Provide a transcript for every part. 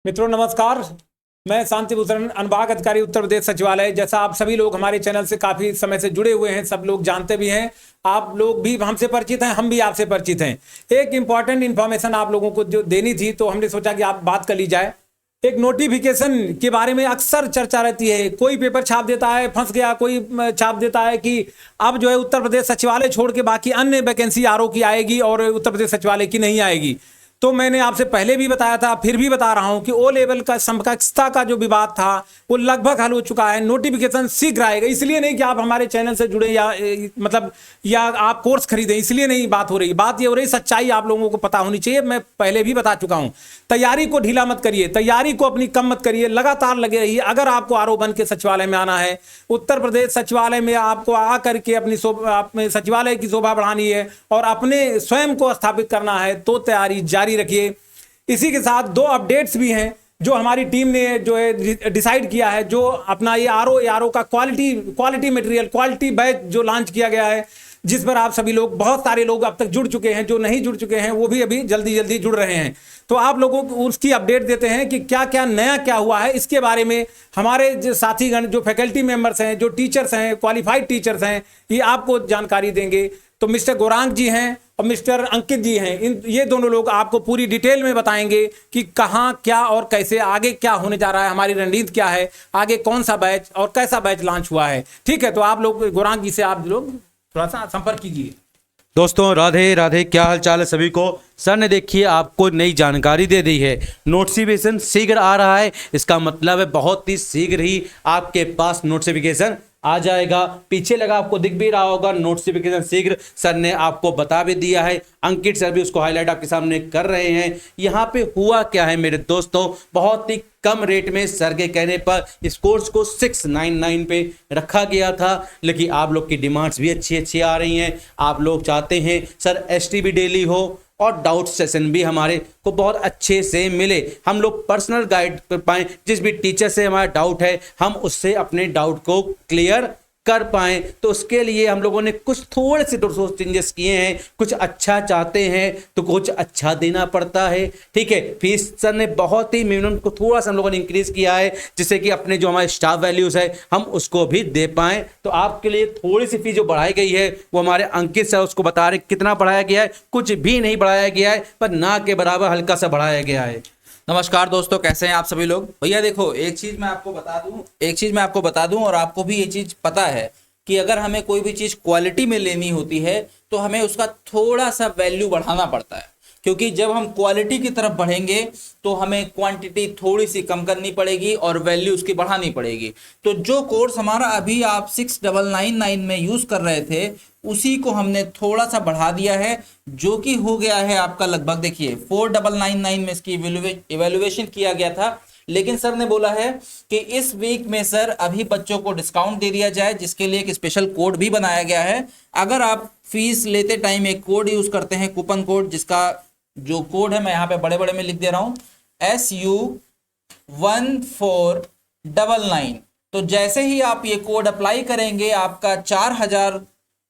मित्रों नमस्कार। मैं शांति भूषण अनुभाग अधिकारी उत्तर प्रदेश सचिवालय। जैसा आप सभी लोग हमारे चैनल से काफ़ी समय से जुड़े हुए हैं, सब लोग जानते भी हैं, आप लोग भी हमसे परिचित हैं, हम भी आपसे परिचित हैं। एक इम्पॉर्टेंट इन्फॉर्मेशन आप लोगों को जो देनी थी, तो हमने सोचा कि आप बात कर ली जाए। एक नोटिफिकेशन के बारे में अक्सर चर्चा रहती है। कोई पेपर छाप देता है फंस गया, कोई छाप देता है कि अब जो है उत्तर प्रदेश सचिवालय छोड़ के बाकी अन्य वैकेंसी आरओ की आएगी और उत्तर प्रदेश सचिवालय की नहीं आएगी। तो मैंने आपसे पहले भी बताया था, फिर भी बता रहा हूं कि ओ लेवल का समकक्षता का जो विवाद था वो लगभग हल हो चुका है। नोटिफिकेशन शीघ्र आएगा। इसलिए नहीं कि आप हमारे चैनल से जुड़े या आप कोर्स खरीदें, इसलिए नहीं बात हो रही। बात ये हो रही, सच्चाई आप लोगों को पता होनी चाहिए। मैं पहले भी बता चुका हूं, तैयारी को ढीला मत करिए, तैयारी को अपनी कम मत करिए, लगातार लगे रहिए। अगर आपको आरओ बन के सचिवालय में आना है, उत्तर प्रदेश सचिवालय में आपको आ करके अपनी सचिवालय की शोभा बढ़ानी है और अपने स्वयं को स्थापित करना है, तो तैयारी जारी रखिए। इसी के साथ दो अपडेट्स भी हैं जो हमारी टीम ने जो है डिसाइड किया है। जो अपना ये आरओ का क्वालिटी मटेरियल, क्वालिटी बैच जो लॉन्च किया गया है, जिस पर आप सभी लोग, बहुत सारे लोग अब तक जुड़ चुके हैं, जो नहीं जुड़ चुके हैं वो भी अभी जल्दी जुड़ रहे हैं। तो आप लोगों को उसकी अपडेट देते हैं कि क्या क्या नया क्या हुआ है। इसके बारे में हमारे जो साथीगण, जो फैकल्टी मेंबर्स हैं, जो टीचर्स हैं, क्वालिफाइड टीचर्स हैं, ये आपको जानकारी देंगे। तो मिस्टर गौरांग जी हैं और मिस्टर अंकित जी हैं, ये दोनों लोग आपको पूरी डिटेल में बताएंगे कि कहाँ क्या और कैसे आगे क्या होने जा रहा है, हमारी रणनीति क्या है, आगे कौन सा बैच और कैसा बैच लॉन्च हुआ है। ठीक है, तो आप लोग गौरांग जी से आप लोग थोड़ा सा संपर्क कीजिए। दोस्तों राधे राधे, क्या हाल चाल है सभी को। सर ने देखिए आपको नई जानकारी दे दी है। नोटिफिकेशन शीघ्र आ रहा है, इसका मतलब है बहुत ही शीघ्र ही आपके पास नोटिफिकेशन आ जाएगा। पीछे लगा आपको दिख भी रहा होगा नोटिफिकेशन शीघ्र, सर ने आपको बता भी दिया है। अंकित सर भी उसको हाईलाइट आपके सामने कर रहे हैं। यहाँ पे हुआ क्या है मेरे दोस्तों, बहुत ही कम रेट में सर के कहने पर इस कोर्स को 699 पे रखा गया था, लेकिन आप लोग की डिमांड्स भी अच्छी आ रही हैं। आप लोग चाहते हैं सर एसटीबी डेली हो और डाउट सेशन भी हमारे को बहुत अच्छे से मिले, हम लोग पर्सनल गाइड कर पाएँ। जिस भी टीचर से हमारा डाउट है हम उससे अपने डाउट को क्लियर कर पाएँ। तो उसके लिए हम लोगों ने कुछ थोड़े से चेंजेस किए हैं। कुछ अच्छा चाहते हैं तो कुछ अच्छा देना पड़ता है। ठीक है, फीस सर ने बहुत ही मिनिमम को थोड़ा सा हम लोगों ने इंक्रीज किया है, जिससे कि अपने जो हमारे स्टाफ वैल्यूज है हम उसको भी दे पाएँ। तो आपके लिए थोड़ी सी फीस जो बढ़ाई गई है वो हमारे अंकित सर उसको बता रहे कितना बढ़ाया गया है। कुछ भी नहीं बढ़ाया गया है, पर ना के बराबर हल्का सा बढ़ाया गया है। नमस्कार दोस्तों, कैसे हैं आप सभी लोग। भैया देखो, एक चीज मैं आपको बता दूं और आपको भी ये चीज पता है कि अगर हमें कोई भी चीज क्वालिटी में लेनी होती है तो हमें उसका थोड़ा सा वैल्यू बढ़ाना पड़ता है, क्योंकि जब हम क्वालिटी की तरफ बढ़ेंगे तो हमें क्वांटिटी थोड़ी सी कम करनी पड़ेगी और वैल्यू उसकी बढ़ानी पड़ेगी। तो जो कोर्स हमारा अभी आप 6999 में यूज कर रहे थे, उसी को हमने थोड़ा सा बढ़ा दिया है, जो कि हो गया है आपका लगभग, देखिए 4999 में इसकी इवेल्युएशन किया गया था। लेकिन सर ने बोला है कि इस वीक में सर अभी बच्चों को डिस्काउंट दे दिया जाए, जिसके लिए एक स्पेशल कोड भी बनाया गया है। अगर आप फीस लेते टाइम एक कोड यूज करते हैं, कूपन कोड, जिसका जो कोड है मैं यहाँ पे बड़े बड़े में लिख दे रहा हूं, SU1499। तो जैसे ही आप ये कोड अप्लाई करेंगे, आपका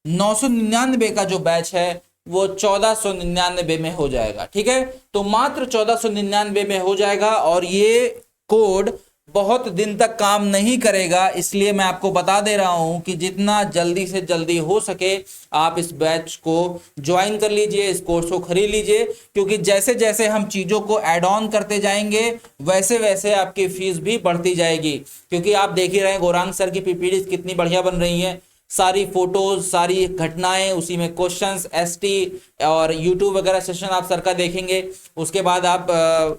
4999 का जो बैच है वो 1499 में हो जाएगा। ठीक है, तो मात्र 1499 में हो जाएगा। और ये कोड बहुत दिन तक काम नहीं करेगा, इसलिए मैं आपको बता दे रहा हूं कि जितना जल्दी से जल्दी हो सके आप इस बैच को ज्वाइन कर लीजिए, इस कोर्स को खरीद लीजिए। क्योंकि जैसे जैसे हम चीज़ों को ऐड ऑन करते जाएंगे वैसे वैसे आपकी फीस भी बढ़ती जाएगी। क्योंकि आप देख ही रहे हैं गौरांग सर की पीपीटी कितनी बढ़िया बन रही हैं, सारी फोटोज, सारी घटनाएं, उसी में क्वेश्चंस, एसटी और यूट्यूब वगैरह सेशन आप सर का देखेंगे। उसके बाद आप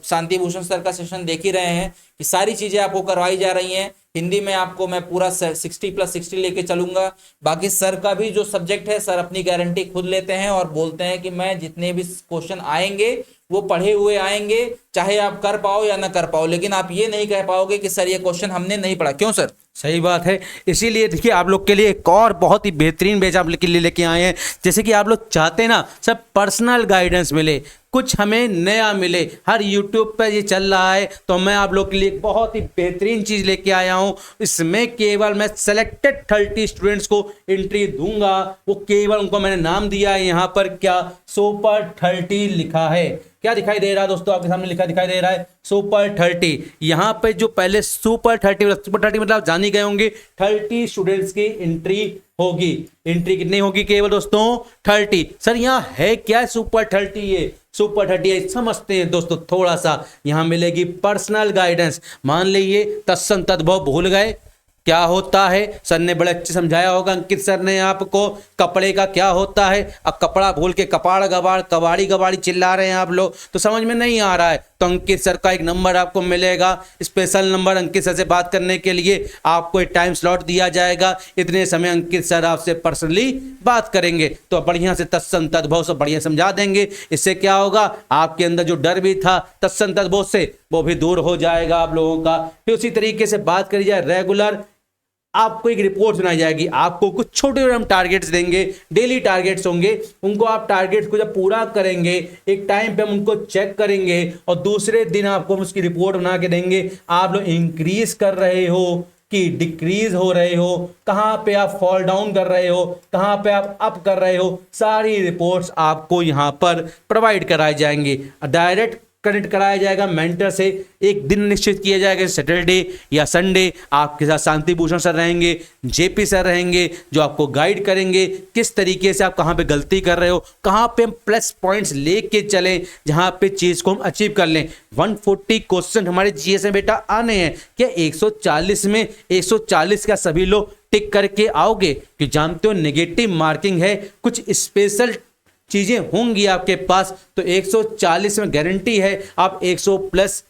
शांति भूषण सर का सेशन देख ही रहे हैं कि सारी चीजें आपको करवाई जा रही हैं। हिंदी में आपको मैं पूरा 60+60 लेके चलूंगा। बाकी सर का भी जो सब्जेक्ट है, सर अपनी गारंटी खुद लेते हैं और बोलते हैं कि मैं जितने भी क्वेश्चन आएंगे वो पढ़े हुए आएंगे, चाहे आप कर पाओ या ना कर पाओ, लेकिन आप ये नहीं कह पाओगे कि सर ये क्वेश्चन हमने नहीं पढ़ा। क्यों सर? सही बात है। इसीलिए देखिए आप लोग के लिए एक और बहुत ही बेहतरीन बैच आप के लिए लेके आए हैं। जैसे कि आप लोग चाहते हैं ना सब पर्सनल गाइडेंस मिले, कुछ हमें नया मिले, हर यूट्यूब पर ये चल रहा है, तो मैं आप लोग के लिए बहुत ही बेहतरीन चीज़ लेके आया हूँ। इसमें केवल मैं सेलेक्टेड 30 स्टूडेंट्स को एंट्री दूंगा। वो केवल उनको मैंने नाम दिया है यहाँ पर, क्या, सुपर 30 लिखा है। क्या दिखाई दे रहा है दोस्तों, आपके सामने लिखा दिखाई दे रहा है सुपर 30। यहाँ पे जो पहले सुपर 30 मतलब आप जान ही गए होंगे 30 स्टूडेंट्स की एंट्री होगी। एंट्री कितनी होगी केवल दोस्तों 30। सर यहाँ है क्या सुपर 30? ये सुपर 30 है, समझते हैं दोस्तों थोड़ा सा। यहाँ मिलेगी पर्सनल गाइडेंस। मान लीजिए तत्सम तद्भव भूल गए क्या होता है, सर ने बड़े अच्छे समझाया होगा, अंकित सर ने आपको कपड़े का क्या होता है। अब कपड़ा भूल के कपाड़ गवाड़ कबाड़ी गवाड़ी चिल्ला रहे हैं आप लोग, तो समझ में नहीं आ रहा है, तो अंकित सर का एक नंबर आपको मिलेगा, स्पेशल नंबर। अंकित सर से बात करने के लिए आपको एक टाइम स्लॉट दिया जाएगा, इतने समय अंकित सर आपसे पर्सनली बात करेंगे, तो बढ़िया से तत्सम तद्भव से बढ़िया समझा देंगे। इससे क्या होगा, आपके अंदर जो डर भी था तत्सम तद्भव से वो भी दूर हो जाएगा आप लोगों का। फिर उसी तरीके से बात करी जाए रेगुलर, आपको एक रिपोर्ट सुनाई जाएगी, आपको कुछ छोटे हम टारगेट्स देंगे, डेली टारगेट्स होंगे, उनको आप टारगेट्स को जब पूरा करेंगे एक टाइम पे हम उनको चेक करेंगे और दूसरे दिन आपको हम उसकी रिपोर्ट बना के देंगे। आप लोग इंक्रीज कर रहे हो कि डिक्रीज हो रहे हो, कहाँ पे आप फॉल डाउन कर रहे हो, कहाँ पे आप अप कर रहे हो, सारी रिपोर्ट्स आपको यहाँ पर प्रोवाइड कराई जाएंगी। डायरेक्ट कनेक्ट कराया जाएगा मेंटर से, एक दिन निश्चित किया जाएगा, सैटरडे या संडे। आपके साथ शांति भूषण सर रहेंगे, जेपी सर रहेंगे, जो आपको गाइड करेंगे किस तरीके से आप कहाँ पे गलती कर रहे हो, कहाँ पे हम प्लस पॉइंट्स लेके चलें, जहाँ पे चीज को हम अचीव कर लें। 140 क्वेश्चन हमारे जीएस में बेटा आने हैं, क्या 140 में 140 का सभी लोग टिक करके आओगे? कि जानते हो नेगेटिव मार्किंग है, कुछ स्पेशल चीजें होंगी आपके पास, तो 140 में गारंटी है आप 100 प्लस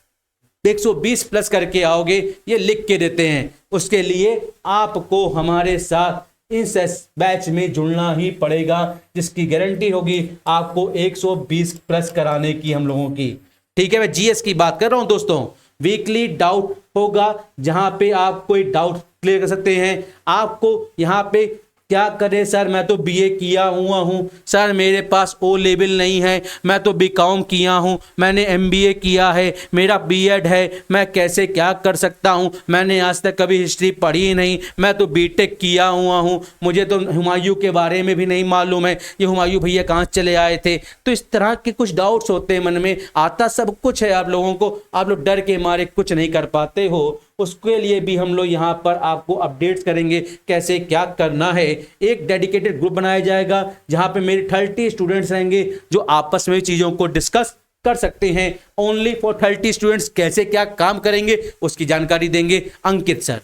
120 प्लस करके आओगे, ये लिख के देते हैं। उसके लिए आपको हमारे साथ इस बैच में जुड़ना ही पड़ेगा, जिसकी गारंटी होगी आपको 120 प्लस कराने की हम लोगों की। ठीक है, मैं जीएस की बात कर रहा हूं दोस्तों। वीकली डाउट होगा, जहां पे आप कोई डाउट क्लियर कर सकते हैं। आपको यहाँ पे क्या करे सर, मैं तो बीए किया हुआ हूँ सर, मेरे पास ओ लेवल नहीं है, मैं तो बीकॉम किया हूँ, मैंने एमबीए किया है, मेरा बीएड है, मैं कैसे क्या कर सकता हूँ, मैंने आज तक कभी हिस्ट्री पढ़ी ही नहीं, मैं तो बीटेक किया हुआ हूँ, मुझे तो हुमायूं के बारे में भी नहीं मालूम है, ये हुमायूं भैया कहाँ चले आए थे। तो इस तरह के कुछ डाउट्स होते हैं मन में, आता सब कुछ है आप लोगों को, आप लोग डर के मारे कुछ नहीं कर पाते हो। उसके लिए भी हम लोग यहाँ पर आपको अपडेट्स करेंगे कैसे क्या करना है। एक डेडिकेटेड ग्रुप बनाया जाएगा जहाँ पे मेरे 30 स्टूडेंट्स रहेंगे, जो आपस में चीज़ों को डिस्कस कर सकते हैं। ओनली फॉर 30 स्टूडेंट्स कैसे क्या काम करेंगे उसकी जानकारी देंगे अंकित सर।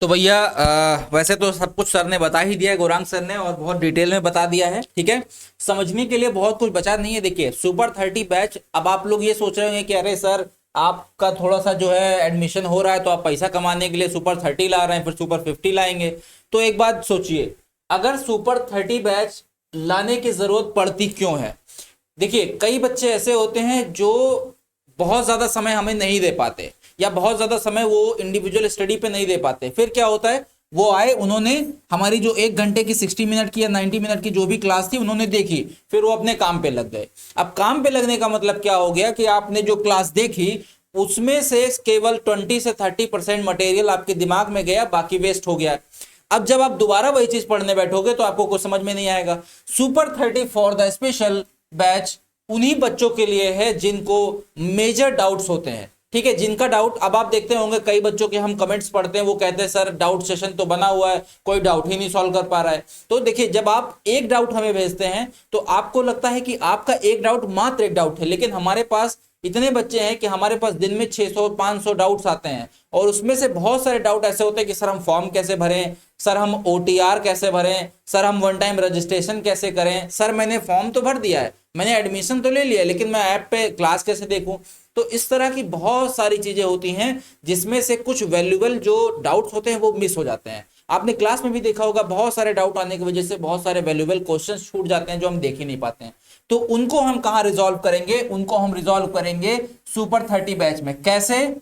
तो भैया वैसे तो सब कुछ सर ने बता ही दिया है, गौरांग सर ने, और बहुत डिटेल में बता दिया है। ठीक है, समझने के लिए बहुत कुछ बचा नहीं है। देखिए सुपर 30 बैच, अब आप लोग ये सोच रहे होंगे कि अरे सर आपका थोड़ा सा जो है एडमिशन हो रहा है तो आप पैसा कमाने के लिए सुपर 30 ला रहे हैं, फिर सुपर 50 लाएंगे। तो एक बात सोचिए, अगर सुपर 30 बैच लाने की जरूरत पड़ती क्यों है? देखिए कई बच्चे ऐसे होते हैं जो बहुत ज्यादा समय हमें नहीं दे पाते, या बहुत ज्यादा समय वो इंडिविजुअल स्टडी पे नहीं दे पाते। फिर क्या होता है, वो आए, उन्होंने हमारी जो 1 घंटे की 60 मिनट की या 90 मिनट की जो भी क्लास थी उन्होंने देखी, फिर वो अपने काम पे लग गए। अब काम पे लगने का मतलब क्या हो गया कि आपने जो क्लास देखी उसमें से केवल 20 से 30% मटेरियल आपके दिमाग में गया, बाकी वेस्ट हो गया। अब जब आप दोबारा वही चीज पढ़ने बैठोगे तो आपको कुछ समझ में नहीं आएगा। Super 30 for the special batch उन्हीं बच्चों के लिए है जिनको मेजर डाउट्स होते हैं। ठीक है, जिनका डाउट, अब आप देखते होंगे कई बच्चों के हम कमेंट्स पढ़ते हैं, वो कहते हैं सर डाउट सेशन तो बना हुआ है, कोई डाउट ही नहीं सॉल्व कर पा रहा है। तो देखिए जब आप एक डाउट हमें भेजते हैं तो आपको लगता है कि आपका एक डाउट मात्र एक डाउट है, लेकिन हमारे पास इतने बच्चे हैं कि हमारे पास दिन में 600-500 डाउट्स आते हैं, और उसमें से बहुत सारे डाउट ऐसे होते हैं कि सर हम फॉर्म कैसे भरें, सर हम OTR कैसे भरें, सर हम 1 टाइम रजिस्ट्रेशन कैसे करें, सर मैंने फॉर्म तो भर दिया है, मैंने एडमिशन तो ले लिया, लेकिन मैं ऐप पे क्लास कैसे देखूं। तो इस तरह की बहुत सारी चीजें होती हैं जिसमें से कुछ वैल्यूएबल जो डाउट्स होते हैं वो मिस हो जाते हैं। आपने क्लास में भी देखा होगा, बहुत सारे डाउट आने की वजह से बहुत सारे वैल्यूएबल क्वेश्चंस छूट जाते हैं जो हम देख ही नहीं पाते हैं। तो उनको हम कहाँ रिजॉल्व करेंगे? उनको हम रिजॉल्व करेंगे सुपर 30 बैच में। कैसे?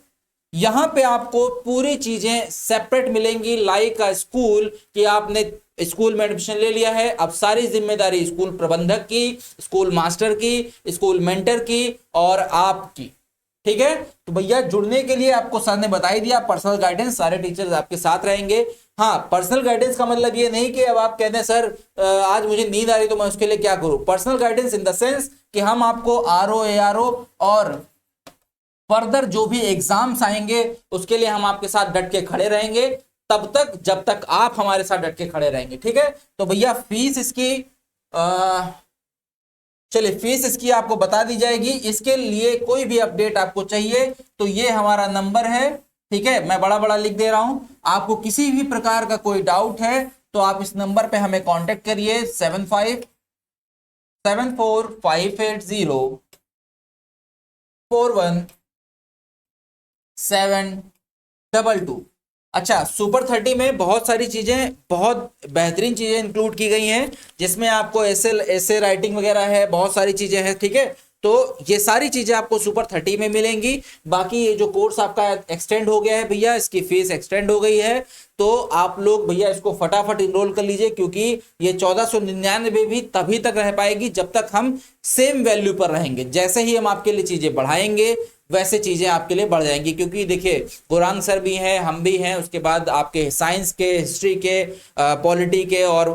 यहां पे आपको पूरी चीजें सेपरेट मिलेंगी, लाइक अ स्कूल, कि आपने स्कूल में एडमिशन ले लिया है, अब सारी जिम्मेदारी स्कूल प्रबंधक की, स्कूल मास्टर की, स्कूल मेंटर की और आपकी। ठीक है, तो भैया जुड़ने के लिए आपको सर ने बता ही दिया, पर्सनल गाइडेंस, सारे टीचर्स आपके साथ रहेंगे। हाँ, पर्सनल गाइडेंस का मतलब ये नहीं कि अब आप कहते हैं सर आज मुझे नींद आ रही तो मैं उसके लिए क्या करूं। Personal guidance in the sense कि हम आपको आरओ एआरओ और फर्दर जो भी एग्जाम्स आएंगे उसके लिए हम आपके साथ डट के खड़े रहेंगे, तब तक जब तक आप हमारे साथ डट के खड़े रहेंगे। ठीक है, तो भैया फीस इसकी चलिए फीस इसकी आपको बता दी जाएगी। इसके लिए कोई भी अपडेट आपको चाहिए तो ये हमारा नंबर है। ठीक है, मैं बड़ा बड़ा लिख दे रहा हूं। आपको किसी भी प्रकार का कोई डाउट है तो आप इस नंबर पे हमें कांटेक्ट करिए 7574541722। अच्छा, सुपर 30 में बहुत सारी चीजें, बहुत बेहतरीन चीजें इंक्लूड की गई हैं, जिसमें आपको ऐसे राइटिंग वगैरह है, बहुत सारी चीजें हैं। ठीक है, तो ये सारी चीजें आपको सुपर 30 में मिलेंगी। बाकी ये जो कोर्स आपका एक्सटेंड हो गया है भैया, इसकी फीस एक्सटेंड हो गई है, तो आप लोग भैया इसको फटाफट इनरोल कर लीजिए, क्योंकि ये 1499 भी तभी तक रह पाएगी जब तक हम सेम वैल्यू पर रहेंगे। जैसे ही हम आपके लिए चीजें बढ़ाएंगे वैसे चीजें आपके लिए बढ़ जाएंगी। क्योंकि देखिए गुरांग सर भी हैं, हम भी हैं, उसके बाद आपके साइंस के, हिस्ट्री के, पॉलिटी के और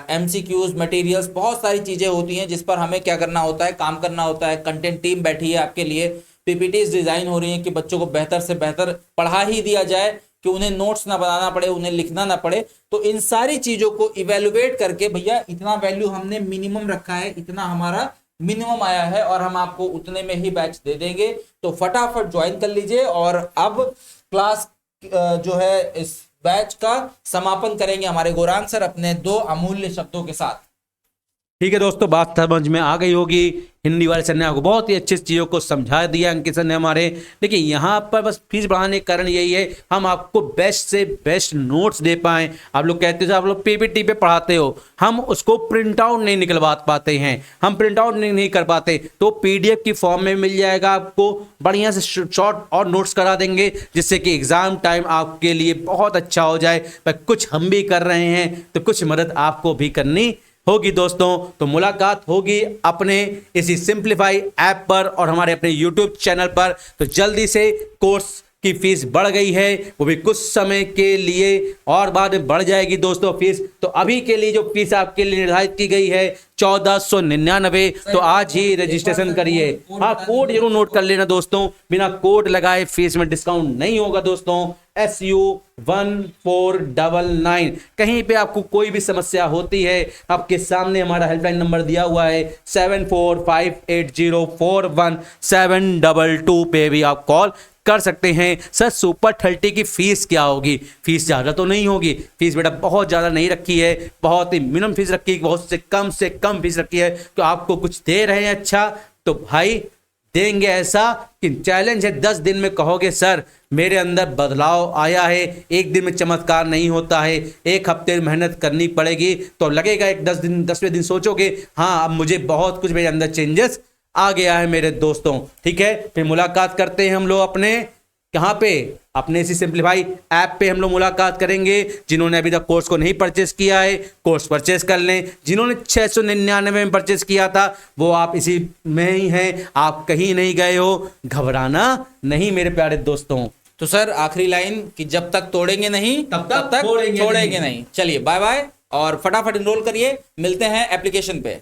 एमसीक्यूज, मटेरियल्स, बहुत सारी चीजें होती हैं जिस पर हमें क्या करना होता है, काम करना होता है। कंटेंट टीम बैठी है आपके लिए, पीपीटीज डिजाइन हो रही है कि बच्चों को बेहतर से बेहतर पढ़ा ही दिया जाए, कि उन्हें नोट्स ना बनाना पड़े, उन्हें लिखना ना पड़े। तो इन सारी चीजों को इवेलुएट करके भैया इतना वैल्यू हमने मिनिमम रखा है, इतना हमारा मिनिमम आया है, और हम आपको उतने में ही बैच दे देंगे। तो फटाफट ज्वाइन कर लीजिए। और अब क्लास जो है इस बैच का समापन करेंगे हमारे गुरांग सर अपने 2 अमूल्य शब्दों के साथ। ठीक है दोस्तों, बात समझ में आ गई होगी। हिंदी वाले सर ने आपको बहुत ही अच्छी चीज़ों को समझा दिया, अंकित सर ने हमारे। देखिए यहाँ पर बस फीस बढ़ाने का कारण यही है, हम आपको बेस्ट से बेस्ट नोट्स दे पाएँ। आप लोग कहते हो आप लोग पीपीटी पे पढ़ाते हो, हम उसको प्रिंट आउट नहीं निकलवा पाते हैं, हम प्रिंट आउट नहीं कर पाते, तो पीडीएफ की फॉर्म में मिल जाएगा आपको, बढ़िया से शॉर्ट और नोट्स करा देंगे, जिससे कि एग्जाम टाइम आपके लिए बहुत अच्छा हो जाए। पर कुछ हम भी कर रहे हैं तो कुछ मदद आपको भी करनी होगी दोस्तों। तो मुलाकात होगी अपने इसी सिंप्लीफाई ऐप पर और हमारे अपने यूट्यूब चैनल पर। तो जल्दी से, कोर्स की फीस बढ़ गई है, वो भी कुछ समय के लिए, और बाद में बढ़ जाएगी दोस्तों फीस। तो अभी के लिए जो फीस आपके लिए निर्धारित की गई है 1499, तो आज ही रजिस्ट्रेशन करिए। हाँ, कोड जरूर नोट कर लेना दोस्तों, बिना कोड लगाए फीस में डिस्काउंट नहीं होगा दोस्तों। SU1499। कहीं पे आपको कोई भी समस्या होती है, आपके सामने हमारा हेल्पलाइन नंबर दिया हुआ है 7458041722 पे भी आप कॉल कर सकते हैं। सर सुपर 30 की फीस क्या होगी? फीस ज़्यादा तो नहीं होगी, फीस बेटा बहुत ज़्यादा नहीं रखी है, बहुत ही मिनिमम फीस रखी है, बहुत से कम फीस रखी है। तो आपको कुछ दे रहे हैं अच्छा, तो भाई देंगे ऐसा कि चैलेंज है, 10 दिन में कहोगे सर मेरे अंदर बदलाव आया है। एक दिन में चमत्कार नहीं होता है, एक हफ्ते मेहनत करनी पड़ेगी, तो लगेगा एक 10वें दिन सोचोगे हाँ अब मुझे बहुत कुछ मेरे अंदर चेंजेस आ गया है मेरे दोस्तों। ठीक है, फिर मुलाकात करते हैं हम लोग अपने, कहाँ पे, अपने इसी सिंप्लीफाई ऐप पे हम लोग मुलाकात करेंगे। जिन्होंने अभी तक कोर्स को नहीं परचेस किया है, कोर्स परचेस कर लें। जिन्होंने 699 में परचेस किया था, वो आप इसी में ही हैं, आप कहीं नहीं गए हो, घबराना नहीं मेरे प्यारे दोस्तों। तो सर आखिरी लाइन कि जब तक तोड़ेंगे नहीं तब तक छोड़ेंगे नहीं। चलिए बाय बाय, और फटाफट इनरोल करिए, मिलते हैं एप्लीकेशन पे।